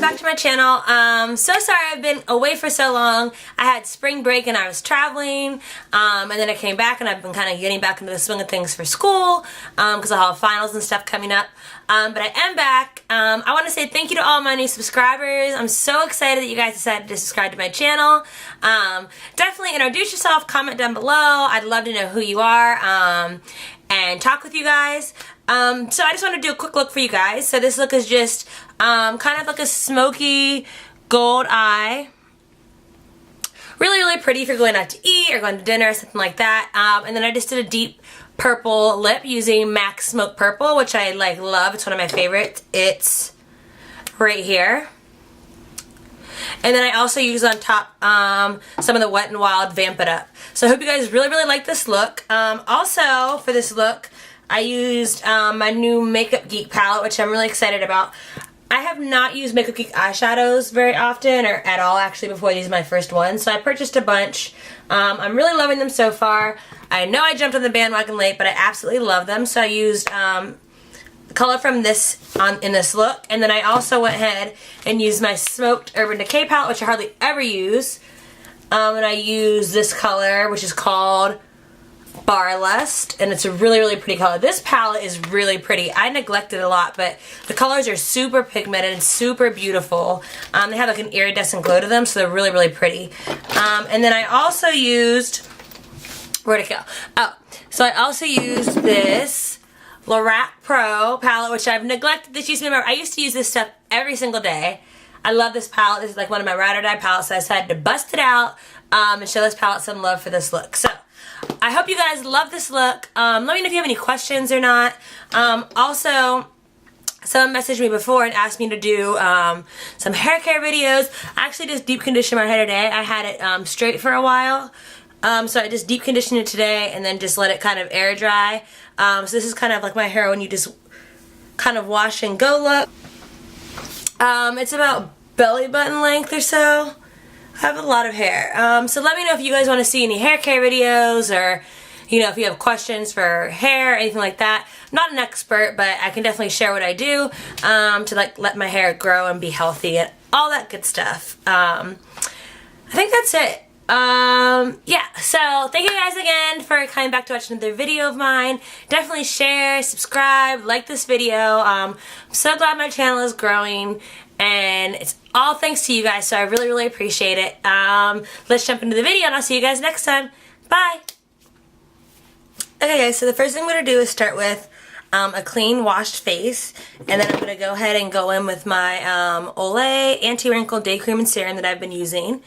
back to my channel. So sorry I've been away for so long. I had spring break and I was traveling, and then I came back and I've been kind of getting back into the swing of things for school because I'll have finals and stuff coming up. But I am back. I want to say thank you to all my new subscribers. I'm so excited that you guys decided to subscribe to my channel. Definitely introduce yourself, comment down below. I'd love to know who you are and talk with you guys. So I just want to do a quick look for you guys. So this look is just kind of like a smoky gold eye. Really, really pretty if you're going out to eat or going to dinner or something like that. And then I just did a deep purple lip using MAC Smoke Purple, which I like love. It's one of my favorites. It's right here. And then I also use on top some of the Wet n Wild Vamp It Up. So I hope you guys really, really like this look. Also, for this look, I used my new Makeup Geek palette, which I'm really excited about. I have not used Makeup Geek eyeshadows very often, or at all actually, before these are my first one. So I purchased a bunch. I'm really loving them so far. I know I jumped on the bandwagon late, but I absolutely love them. So I used the color from this in this look. And then I also went ahead and used my Smoked Urban Decay palette, which I hardly ever use. And I used this color, which is called Bar Lust, and it's a really, really pretty color. This palette is really pretty. I neglect it a lot, but the colors are super pigmented and super beautiful. They have like an iridescent glow to them, so they're really, really pretty. And then I also used, where'd it go? Oh, so I also used this Lorac Pro palette, which I've neglected. This used to be I used to use this stuff every single day. I love this palette. This is like one of my ride or die palettes, so I decided to bust it out and show this palette some love for this look. So I hope you guys love this look. Let me know if you have any questions or not. Also, someone messaged me before and asked me to do some hair care videos. I actually just deep conditioned my hair today. I had it straight for a while. So I just deep conditioned it today and then just let it kind of air dry. So this is kind of like my hair when you just kind of wash and go look. It's about belly button length or so. I have a lot of hair. So let me know if you guys want to see any hair care videos, or you know, if you have questions for hair or anything like that. I'm not an expert, but I can definitely share what I do to like let my hair grow and be healthy and all that good stuff. I think that's it. Yeah, so thank you guys again for coming back to watch another video of mine. Definitely share, subscribe, like this video. I'm so glad my channel is growing, and it's all thanks to you guys, so I really, really appreciate it. Let's jump into the video, and I'll see you guys next time. Bye! Okay guys, so the first thing I'm going to do is start with a clean washed face, and then I'm going to go ahead and go in with my Olay Anti-Wrinkle Day Cream and Serum that I've been using,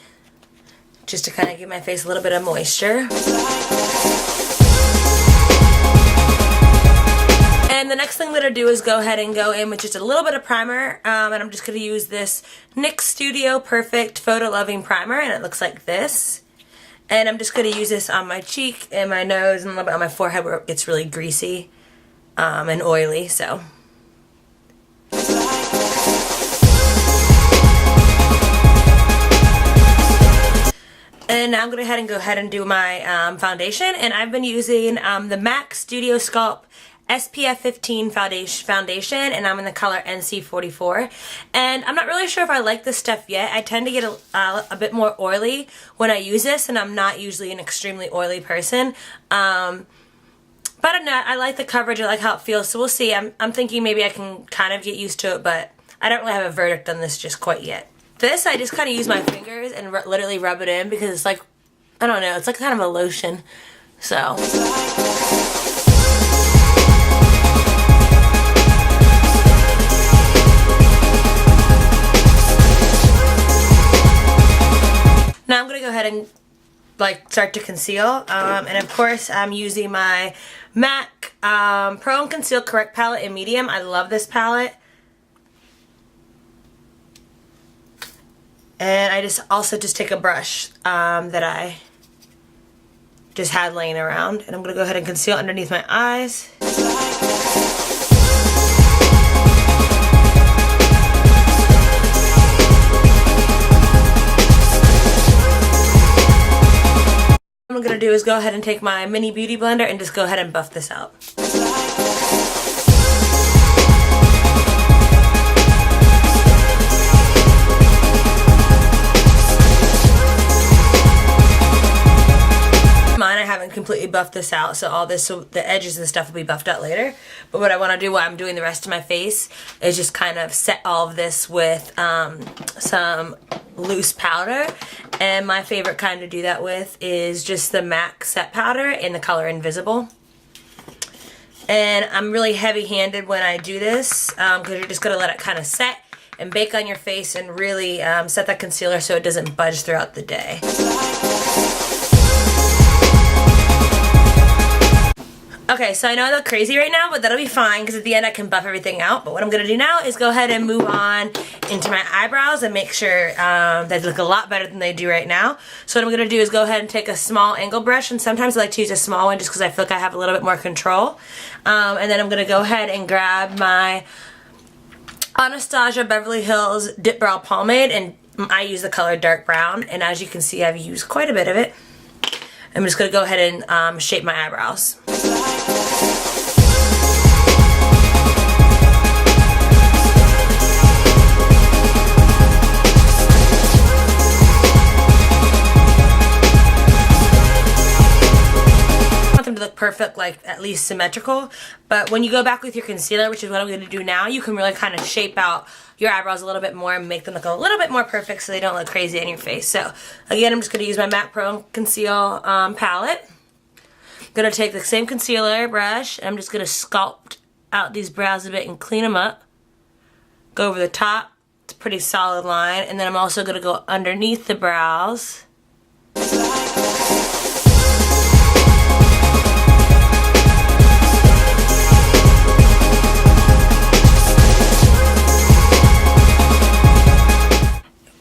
just to kind of give my face a little bit of moisture. And the next thing I'm going to do is go ahead and go in with just a little bit of primer, and I'm just going to use this NYX Studio Perfect Photo Loving Primer, and it looks like this. And I'm just going to use this on my cheek and my nose and a little bit on my forehead where it gets really greasy and oily, so. And now I'm going to go ahead and do my foundation, and I've been using the MAC Studio Sculpt SPF 15 foundation, and I'm in the color NC44. And I'm not really sure if I like this stuff yet. I tend to get a bit more oily when I use this, and I'm not usually an extremely oily person. But I'm not. I like the coverage. I like how it feels, so we'll see. I'm thinking maybe I can kind of get used to it, but I don't really have a verdict on this just quite yet. This, I just kind of use my fingers and literally rub it in because it's like, I don't know, it's like kind of a lotion. So. Now I'm going to go ahead and like start to conceal. And of course I'm using my MAC Pro and Conceal Correct palette in medium. I love this palette. And I also take a brush that I just had laying around, and I'm going to go ahead and conceal underneath my eyes. What I'm going to do is go ahead and take my mini beauty blender and just go ahead and buff this out. and completely buff this out. So all this, so the edges and stuff will be buffed out later. But what I want to do while I'm doing the rest of my face is just kind of set all of this with some loose powder. And my favorite kind to do that with is just the MAC set powder in the color Invisible. And I'm really heavy-handed when I do this because you're just going to let it kind of set and bake on your face and really set that concealer so it doesn't budge throughout the day. Okay, so I know I look crazy right now, but that'll be fine because at the end I can buff everything out. But what I'm going to do now is go ahead and move on into my eyebrows and make sure they look a lot better than they do right now. So what I'm going to do is go ahead and take a small angle brush, and sometimes I like to use a small one just because I feel like I have a little bit more control. And then I'm going to go ahead and grab my Anastasia Beverly Hills Dip Brow Pomade, and I use the color dark brown, and as you can see I've used quite a bit of it. I'm just going to go ahead and shape my eyebrows. To look perfect, like at least symmetrical, but when you go back with your concealer, which is what I'm going to do now, you can really kind of shape out your eyebrows a little bit more and make them look a little bit more perfect so they don't look crazy in your face. So again, I'm just going to use my MAC Pro Conceal palette. I'm going to take the same concealer brush and I'm just going to sculpt out these brows a bit and clean them up. Go over the top. It's a pretty solid line, and then I'm also going to go underneath the brows.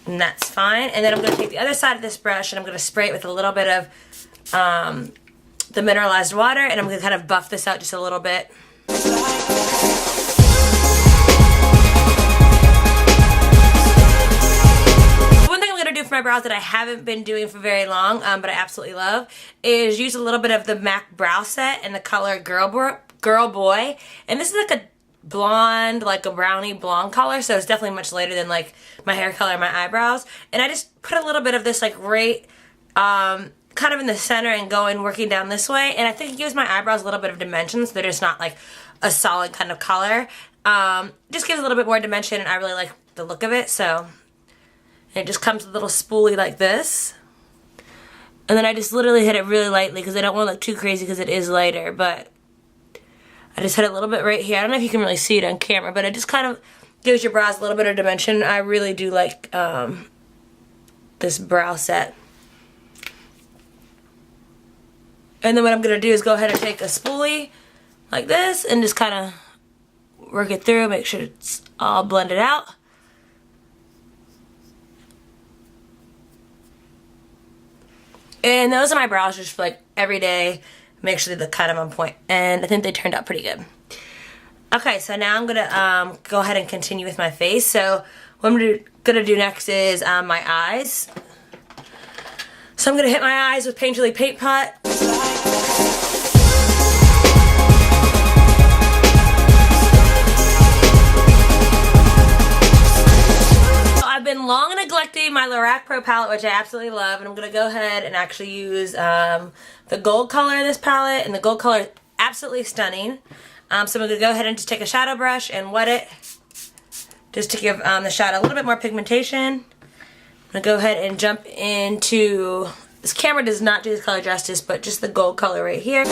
And that's fine. And then I'm going to take the other side of this brush and I'm going to spray it with a little bit of the mineralized water, and I'm going to kind of buff this out just a little bit. One thing I'm going to do for my brows that I haven't been doing for very long, but I absolutely love, is use a little bit of the MAC Brow Set in the color Girl Boy. And this is like a blonde, like a brownie blonde color, so it's definitely much lighter than like my hair color and my eyebrows. And I just put a little bit of this like right kind of in the center and working down this way, and I think it gives my eyebrows a little bit of dimension so they're just not like a solid kind of color. Just gives a little bit more dimension, and I really like the look of it. So it just comes a little spoolie like this, and then I just literally hit it really lightly because I don't want to look too crazy because it is lighter, but I just hit it a little bit right here. I don't know if you can really see it on camera, but it just kind of gives your brows a little bit of dimension. I really do like this brow set. And then what I'm going to do is go ahead and take a spoolie like this and just kind of work it through, make sure it's all blended out. And those are my brows just for like every day. Make sure they look kind of on point, and I think they turned out pretty good. Okay, so now I'm gonna go ahead and continue with my face. So what I'm gonna do next is my eyes. So I'm gonna hit my eyes with Painterly Paint Pot. I've been long neglecting my Lorac Pro palette, which I absolutely love, and I'm going to go ahead and actually use the gold color of this palette, and the gold color is absolutely stunning. So I'm going to go ahead and just take a shadow brush and wet it, just to give the shadow a little bit more pigmentation. I'm going to go ahead and jump into, this camera does not do this color justice, but just the gold color right here.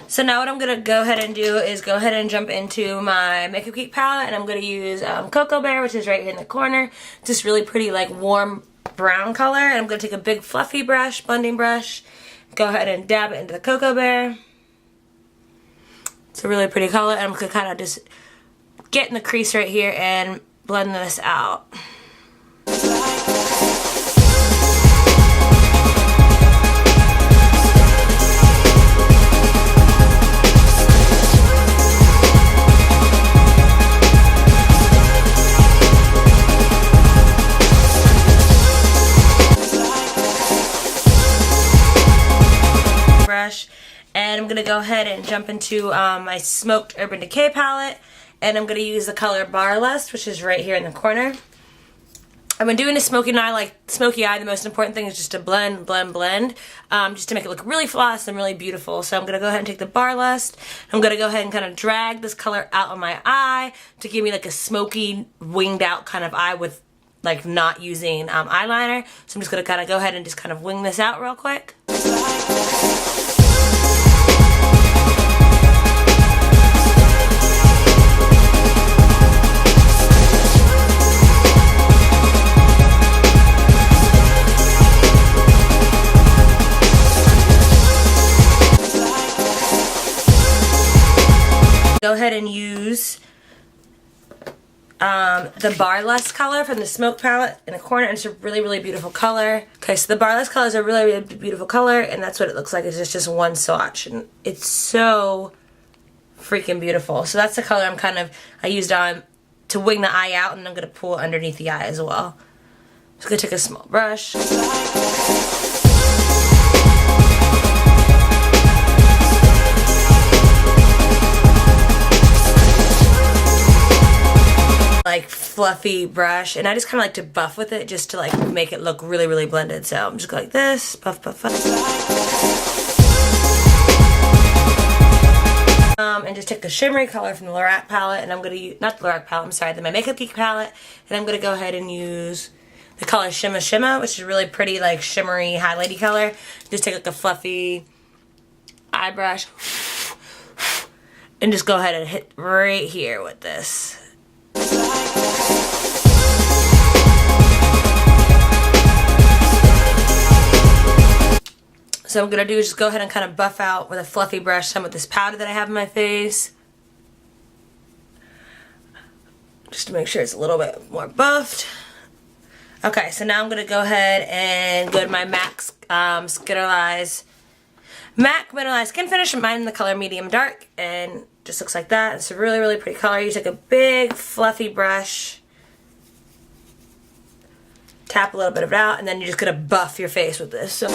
So now what I'm going to go ahead and do is go ahead and jump into my Makeup Geek palette, and I'm going to use Cocoa Bear, which is right here in the corner. It's this really pretty like warm brown color, and I'm going to take a big fluffy brush, blending brush, go ahead and dab it into the Cocoa Bear. It's a really pretty color, and I'm going to kind of just get in the crease right here and blend this out. jump into my Smoked Urban Decay palette, and I'm going to use the color Bar Lust, which is right here in the corner. I've been doing a smoky eye, like smoky eye. The most important thing is just to blend, just to make it look really flawless and really beautiful. So I'm going to go ahead and take the Bar Lust. I'm going to go ahead and kind of drag this color out on my eye to give me like a smoky, winged out kind of eye with like not using eyeliner. So I'm just going to kind of go ahead and just kind of wing this out real quick. Go ahead and use the Bar Lust color from the Smoke palette in the corner, and it's a really, really beautiful color. Okay, so the Bar Lust color is a really, really beautiful color, and that's what it looks like. It's just one swatch, and it's so freaking beautiful. So that's the color I used to wing the eye out, and I'm going to pull it underneath the eye as well. Just going to take a small brush. Like fluffy brush, and I just kind of like to buff with it just to like make it look really, really blended. So I'm just going like this, buff, buff, buff. And just take the shimmery color from the Lorac palette, and I'm going to use, not the Lorac palette, I'm sorry, My Makeup Geek palette, and I'm going to go ahead and use the color Shimma Shimma, which is a really pretty like shimmery highlighty color. Just take like a fluffy eye brush and just go ahead and hit right here with this. So what I'm going to do is just go ahead and kind of buff out with a fluffy brush some of this powder that I have in my face. Just to make sure it's a little bit more buffed. Okay, so now I'm going to go ahead and go to my MAC Mineralized Skin Finish. Mine in the color Medium Dark, and just looks like that. It's a really, really pretty color. You take a big fluffy brush, tap a little bit of it out, and then you're just going to buff your face with this. So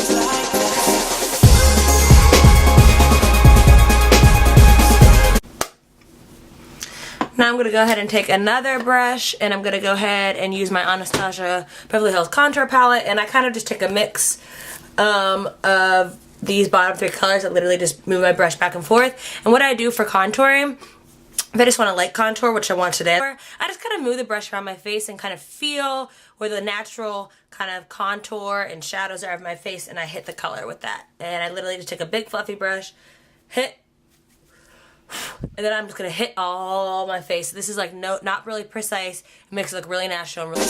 now I'm going to go ahead and take another brush, and I'm going to go ahead and use my Anastasia Beverly Hills Contour Palette, and I kind of just take a mix of these bottom three colors. I literally just move my brush back and forth. And what I do for contouring, if I just want to light contour, which I want today, I just kind of move the brush around my face and kind of feel where the natural kind of contour and shadows are of my face, and I hit the color with that. And I literally just take a big fluffy brush, hit, and then I'm just going to hit all my face. This is like not really precise. It makes it look really natural and really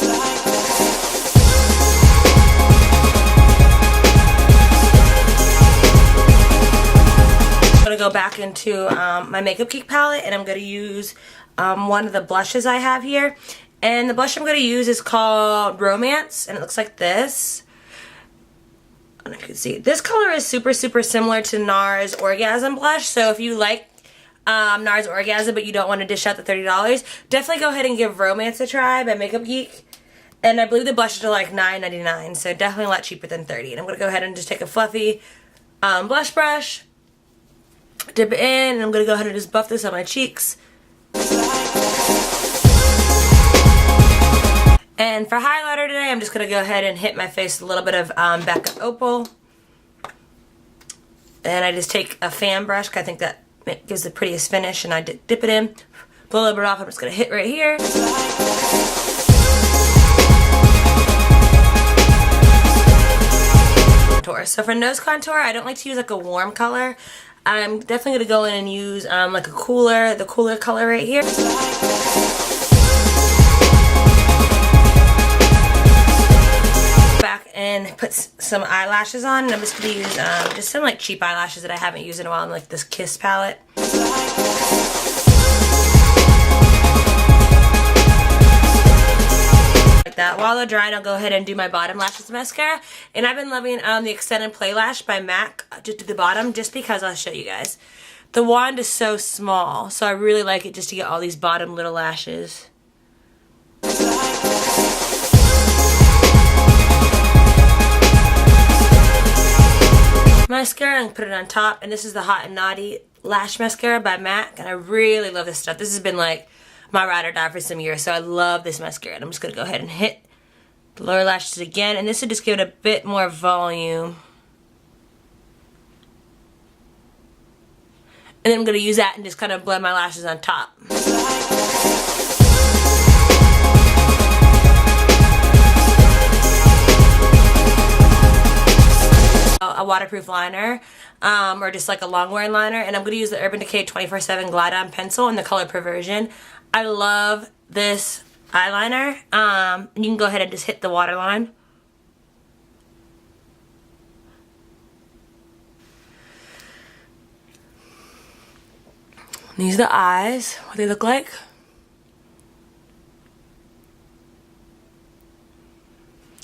I'm going to go back into my Makeup Geek palette, and I'm going to use one of the blushes I have here. And the blush I'm going to use is called Romance, and it looks like this. I don't know if you can see. This color is super, super similar to NARS Orgasm blush, so if you like NARS Orgasm but you don't want to dish out the $30, definitely go ahead and give Romance a try by Makeup Geek. And I believe the blushes are like $9.99, so definitely a lot cheaper than $30. And I'm going to go ahead and just take a fluffy blush brush, dip it in, and I'm going to go ahead and just buff this on my cheeks. And for highlighter today, I'm just going to go ahead and hit my face with a little bit of Becca Opal. And I just take a fan brush, because I think that it gives the prettiest finish, and I dip it in, pull a little bit off. I'm just going to hit right here. So for nose contour, I don't like to use like a warm color. I'm definitely going to go in and use like the cooler color right here. Back and put some eyelashes on, and I'm just going to use just some like cheap eyelashes that I haven't used in a while, in like this Kiss palette. That. While they're drying, I'll go ahead and do my bottom lashes mascara, and I've been loving the Extended Play Lash by MAC just to the bottom, just because I'll show you guys. The wand is so small, so I really like it just to get all these bottom little lashes. Mascara, and put it on top, and this is the Hot and Naughty Lash Mascara by MAC, and I really love this stuff. This has been like my ride or die for some years, so I love this mascara. And I'm just going to go ahead and hit the lower lashes again, and this would just give it a bit more volume. And then I'm going to use that and just kind of blend my lashes on top. A waterproof liner, or just like a long wearing liner, and I'm going to use the Urban Decay 24/7 Glide On Pencil in the color Perversion. I love this eyeliner, and you can go ahead and just hit the waterline. These are the eyes, what they look like.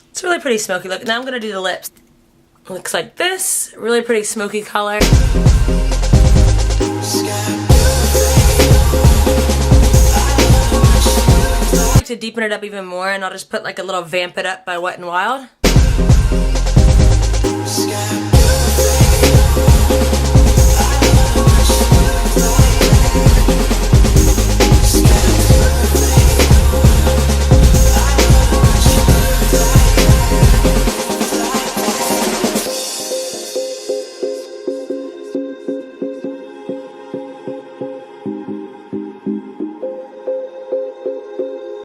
It's really pretty smoky look. Now I'm going to do the lips. Looks like this, really pretty smoky color. To deepen it up even more, and I'll just put like a little Vamp It Up by Wet n Wild.